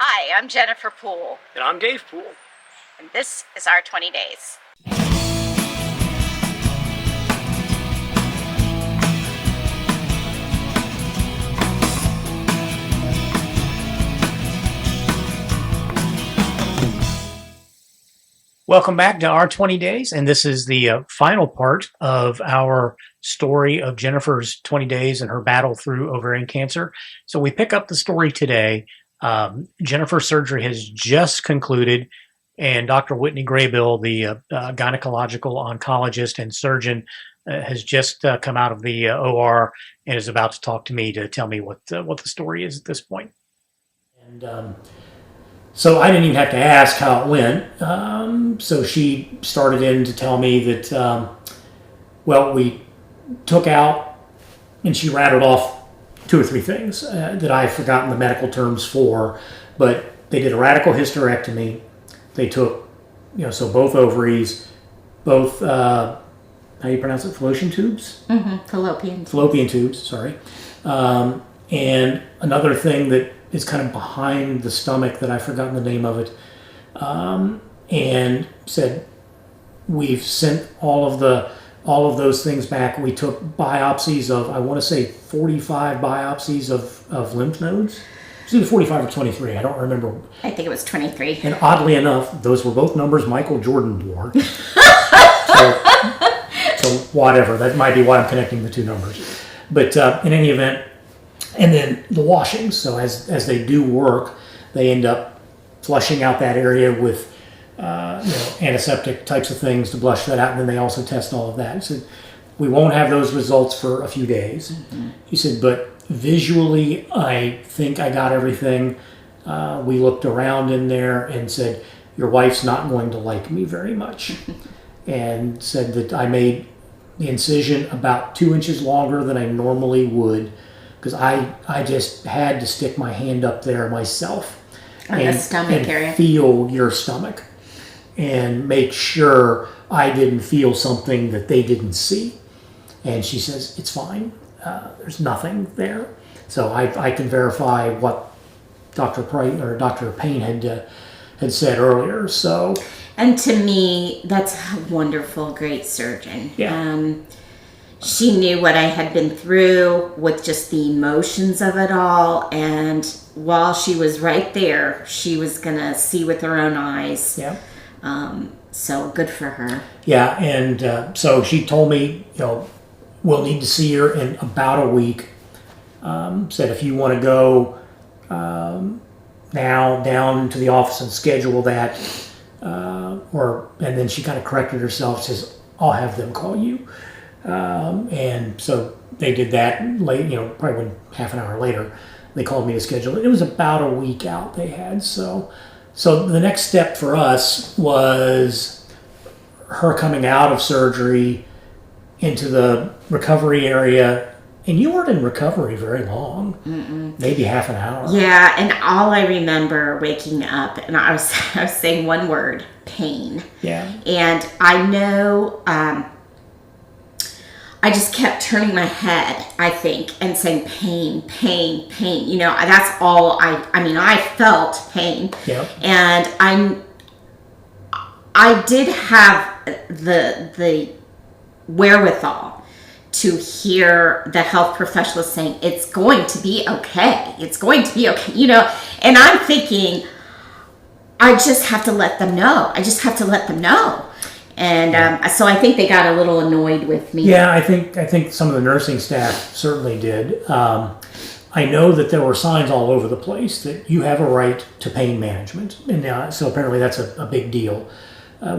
Hi, I'm Jennifer Poole, And I'm Dave Poole. and this is our 20 days. Welcome back to our 20 days. And this is the final part of our story of Jennifer's 20 days and her battle through ovarian cancer. So we pick up the story today. Jennifer's surgery has just concluded, and Dr. Whitney Graybill, the gynecological oncologist and surgeon, has just come out of the OR and is about to talk to me to tell me what the story is at this point. And so I didn't even have to ask how it went. So she started in to tell me that, we took out, and she rattled off 2 or 3 things that I've forgotten the medical terms for, but they did a radical hysterectomy. They took, so both ovaries, both, how do you pronounce it, fallopian tubes? Fallopian tubes, sorry. And another thing that is kind of behind the stomach that I've forgotten the name of it, and said, we've sent all of those things back. We took biopsies of, I want to say 45 biopsies of lymph nodes. It's either 45 or 23, I don't remember. I think it was 23. And oddly enough, those were both numbers Michael Jordan wore. So whatever, that might be why I'm connecting the 2 numbers. But in any event, and then the washings. So as they do work, they end up flushing out that area with antiseptic types of things to blush that out, and then they also test all of that. He said, we won't have those results for a few days. Mm-hmm. He said, but visually, I think I got everything. We looked around in there and said, your wife's not going to like me very much. And said that I made the incision about 2 inches longer than I normally would, because I just had to stick my hand up there myself the stomach area. Feel your stomach and make sure I didn't feel something that they didn't see. And she says, it's fine. There's nothing there. So I can verify what Dr. Payne had said earlier. So, and to me, that's a wonderful, great surgeon. Yeah. She knew what I had been through with just the emotions of it all. And while she was right there, she was going to see with her own eyes. Yeah. So good for her. Yeah. And so she told me, we'll need to see her in about a week. Said if you want to go now down to the office and schedule that, and then she kind of corrected herself, says, I'll have them call you. And so they did that late, probably half an hour later, they called me to schedule it. It was about a week out they had. So the next step for us was her coming out of surgery into the recovery area. And you weren't in recovery very long. Mm-mm. Maybe half an hour. Yeah, and all I remember waking up, and I was saying one word, pain. Yeah. And I know, I just kept turning my head, I think, and saying pain, pain, pain. That's all I felt pain. Yeah. And I did have the wherewithal to hear the health professional saying, it's going to be okay. It's going to be okay. And I'm thinking, I just have to let them know. And so I think they got a little annoyed with me. Yeah, I think some of the nursing staff certainly did. I know that there were signs all over the place that you have a right to pain management. And so apparently that's a big deal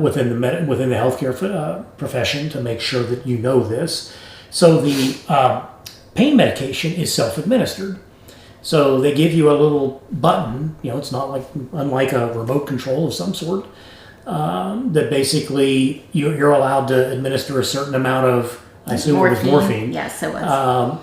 within the healthcare profession to make sure that you know this. So the pain medication is self-administered. So they give you a little button, it's not unlike a remote control of some sort, that basically you're allowed to administer a certain amount of, I assume it was morphine. Yes, it was.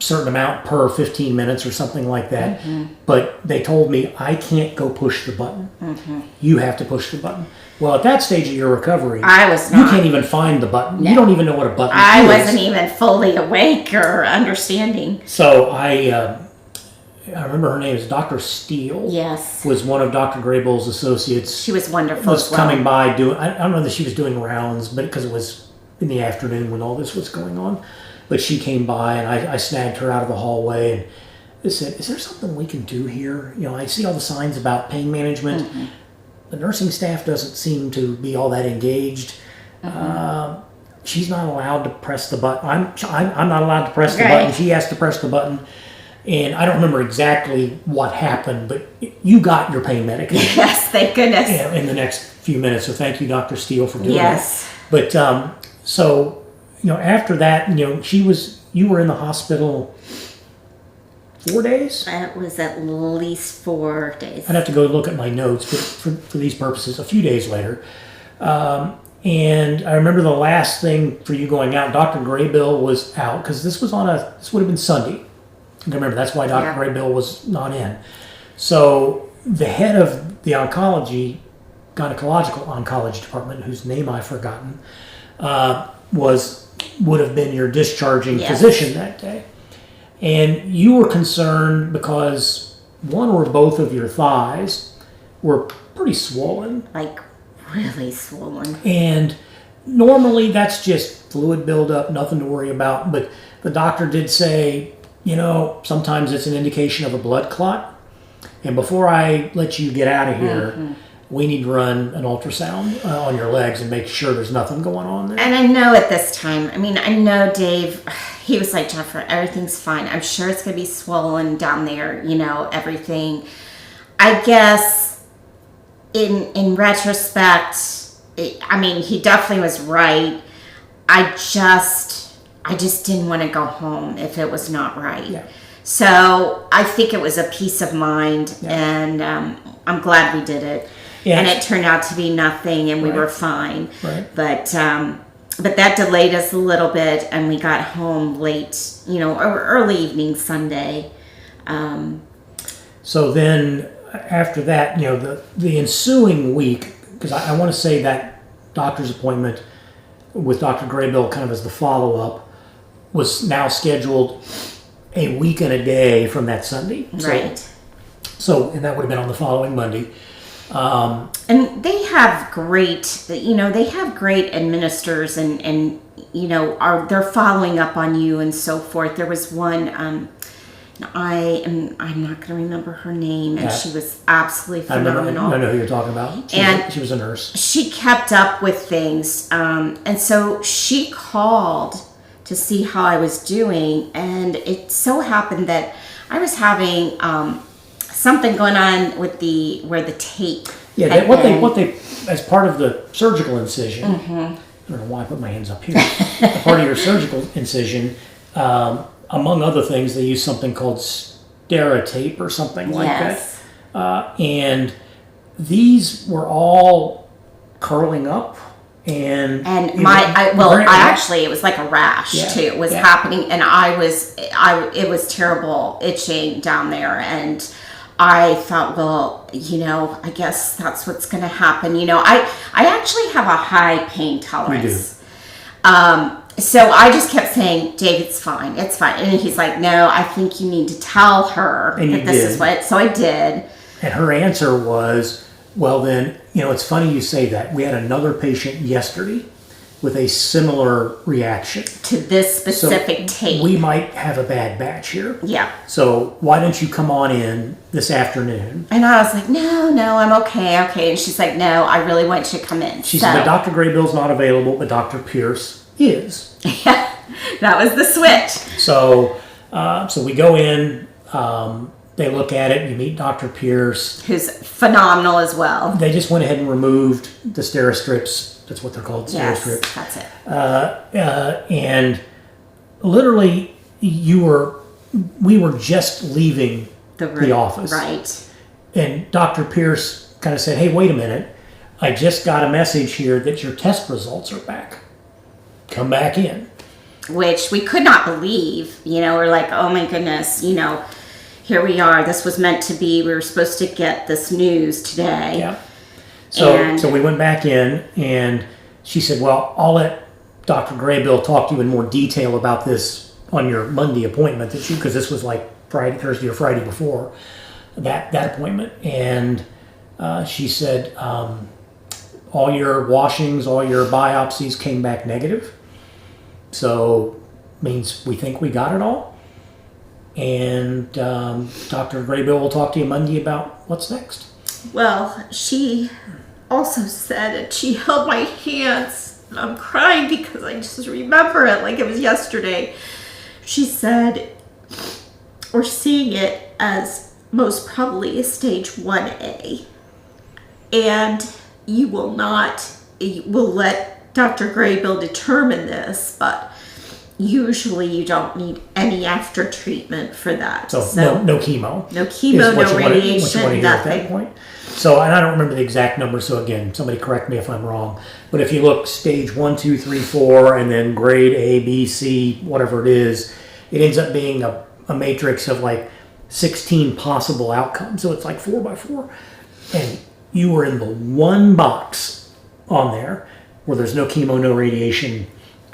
Certain amount per 15 minutes or something like that. Mm-hmm. But they told me I can't go push the button. Mm-hmm. You have to push the button. Well, at that stage of your recovery, I was not. You can't even find the button. No. You don't even know what a button is. I wasn't even fully awake or understanding. So I I remember her name is Dr. Steele. Yes. Was one of Dr. Graybill's associates. She was wonderful. Was coming by doing, I don't know that she was doing rounds, but because it was in the afternoon when all this was going on. But she came by and I snagged her out of the hallway and I said, is there something we can do here? You know, I see all the signs about pain management. Mm-hmm. The nursing staff doesn't seem to be all that engaged. Mm-hmm. She's not allowed to press the button. I'm not allowed to press the button. She has to press the button. And I don't remember exactly what happened, but you got your pain medication. Yes, thank goodness. In the next few minutes. So thank you, Dr. Steele, for doing that. But so, you know, after that, you know, you were in the hospital 4 days? It was at least 4 days. I'd have to go look at my notes, but for these purposes, a few days later. And I remember the last thing for you going out, Dr. Graybill was out, because this would have been Sunday. I remember that's why Dr. Graybill was not in. So the head of the gynecological oncology department, whose name I've forgotten, would have been your discharging physician that day. And you were concerned because one or both of your thighs were pretty swollen. Like really swollen. And normally that's just fluid buildup, nothing to worry about. But the doctor did say, you know, sometimes it's an indication of a blood clot. And before I let you get out of here, we need to run an ultrasound on your legs and make sure there's nothing going on there. And I know at this time, I mean, I know Dave, he was like, Jennifer, everything's fine. I'm sure it's going to be swollen down there, you know, everything. I guess in retrospect, I mean, he definitely was right. I just didn't want to go home if it was not right. Yeah. So I think it was a peace of mind, and I'm glad we did it. Yeah. And it turned out to be nothing, and we were fine. Right. But that delayed us a little bit, and we got home late, you know, or early evening Sunday. So then after that, you know, the ensuing week, because I want to say that doctor's appointment with Dr. Graybill kind of as the follow-up was now scheduled a week and a day from that Sunday. Right. So and that would have been on the following Monday. And they have great, you know, they have great administrators and you know, they're following up on you and so forth. There was one, I'm not going to remember her name, and she was absolutely phenomenal. I know who you're talking about. She was a nurse. She kept up with things, and so she called to see how I was doing, and it so happened that I was having something going on with where the tape. Yeah, what they as part of the surgical incision. Mm-hmm. I don't know why I put my hands up here. Part of your surgical incision, among other things, they use something called Stera-tape or something like that. And these were all curling up. And actually, it was like a rash too. It was happening, and it was terrible itching down there, and I thought, well, you know, I guess that's what's going to happen. You know, I actually have a high pain tolerance. We do. So I just kept saying, Dave, it's fine, and he's like, no, I think you need to tell her that this is what. So I did, and her answer was, well, then, you know, it's funny you say that. We had another patient yesterday with a similar reaction to this specific tape. We might have a bad batch here. Yeah. So why don't you come on in this afternoon? And I was like, no, I'm okay. And she's like, no, I really want you to come in. She said, but Dr. Graybill's not available, but Dr. Pierce is. Yeah, that was the switch. So we go in. They look at it. You meet Dr. Pierce, who's phenomenal as well. They just went ahead and removed the Stera-strips. That's what they're called, Stera-strips. That's it. And literally, we were just leaving the office, right? And Dr. Pierce kind of said, "Hey, wait a minute! I just got a message here that your test results are back. Come back in." Which we could not believe. You know, we're like, "Oh my goodness!" You know. Here we are. This was meant to be. We were supposed to get this news today. Yeah. So we went back in, and she said, well, I'll let Dr. Graybill talk to you in more detail about this on your Monday appointment, because this was like Thursday or Friday before that appointment, and she said all your washings, all your biopsies came back negative. So means we think we got it all. And Dr. Graybill will talk to you Monday about what's next. Well, she also said, and she held my hands, and I'm crying because I just remember it like it was yesterday. She said, we're seeing it as most probably a stage 1A. And you will let Dr. Graybill determine this, but usually you don't need any after treatment for that. So no chemo. No chemo, no radiation, nothing. At that point. So, and I don't remember the exact number, so again, somebody correct me if I'm wrong. But if you look stage 1, 2, 3, 4, and then grade A, B, C, whatever it is, it ends up being a matrix of like 16 possible outcomes. So it's like 4 by 4. And you were in the one box on there where there's no chemo, no radiation,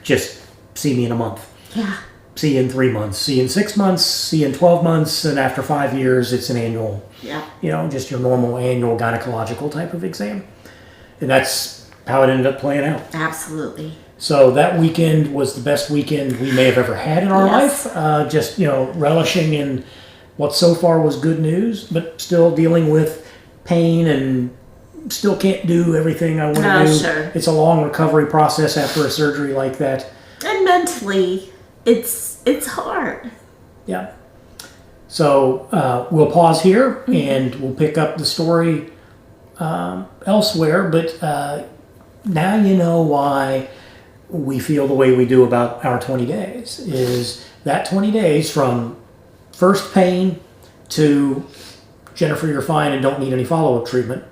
just see me in a month. Yeah. See you in 3 months, see you in 6 months, see you in 12 months, and after 5 years, it's an annual, just your normal annual gynecological type of exam. And that's how it ended up playing out. Absolutely. So that weekend was the best weekend we may have ever had in our life. Just, relishing in what so far was good news, but still dealing with pain and still can't do everything I want to do. Sure. It's a long recovery process after a surgery like that. And mentally, it's hard. Yeah. So we'll pause here and we'll pick up the story elsewhere. But now you know why we feel the way we do about our 20 days. Is that 20 days from first pain to Jennifer, you're fine and don't need any follow-up treatment,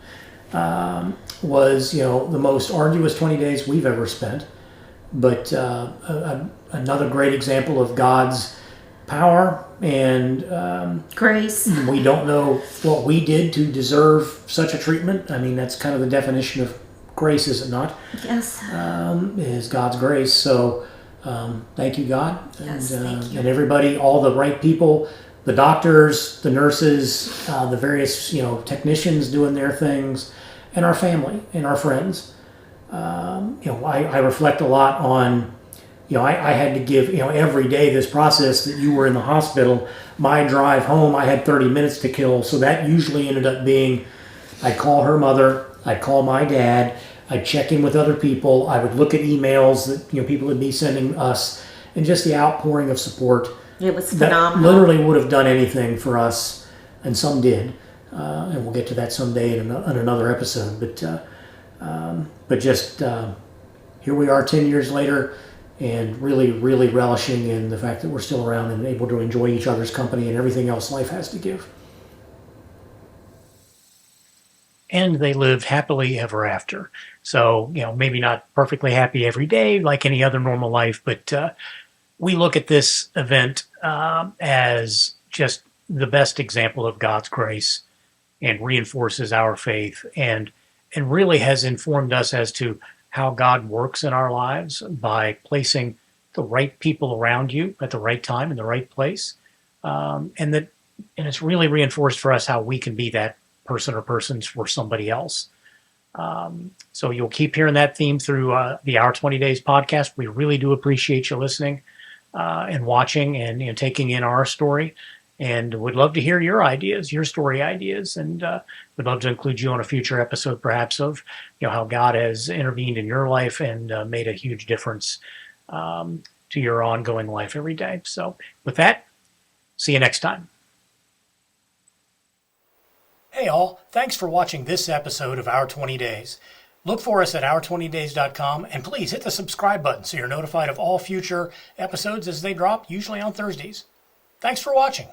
was the most arduous 20 days we've ever spent. But another great example of God's power and grace. We don't know what we did to deserve such a treatment. I mean, that's kind of the definition of grace, is it not? Yes. Is God's grace. So thank you, God. Yes, and, thank you. And everybody, all the right people, the doctors, the nurses, the various technicians doing their things, and our family and our friends. I reflect a lot on, I had to give, every day this process that you were in the hospital, my drive home, I had 30 minutes to kill. So that usually ended up being, I'd call her mother, I'd call my dad, I'd check in with other people, I would look at emails that, people would be sending us, and just the outpouring of support. It was phenomenal. That literally would have done anything for us, and some did. And we'll get to that someday in another episode. But just here we are 10 years later, and really, really relishing in the fact that we're still around and able to enjoy each other's company and everything else life has to give. And they lived happily ever after. So, maybe not perfectly happy every day like any other normal life, but we look at this event as just the best example of God's grace, and reinforces our faith, and really has informed us as to how God works in our lives by placing the right people around you at the right time in the right place. And it's really reinforced for us how we can be that person or persons for somebody else. So you'll keep hearing that theme through the Our 20 Days podcast. We really do appreciate you listening and watching and taking in our story. And would love to hear your ideas, your story ideas, and would love to include you on a future episode, perhaps, of how God has intervened in your life and made a huge difference to your ongoing life every day. So with that, see you next time. Hey all, thanks for watching this episode of Our 20 Days. Look for us at our20days.com, and please hit the subscribe button so you're notified of all future episodes as they drop, usually on Thursdays. Thanks for watching.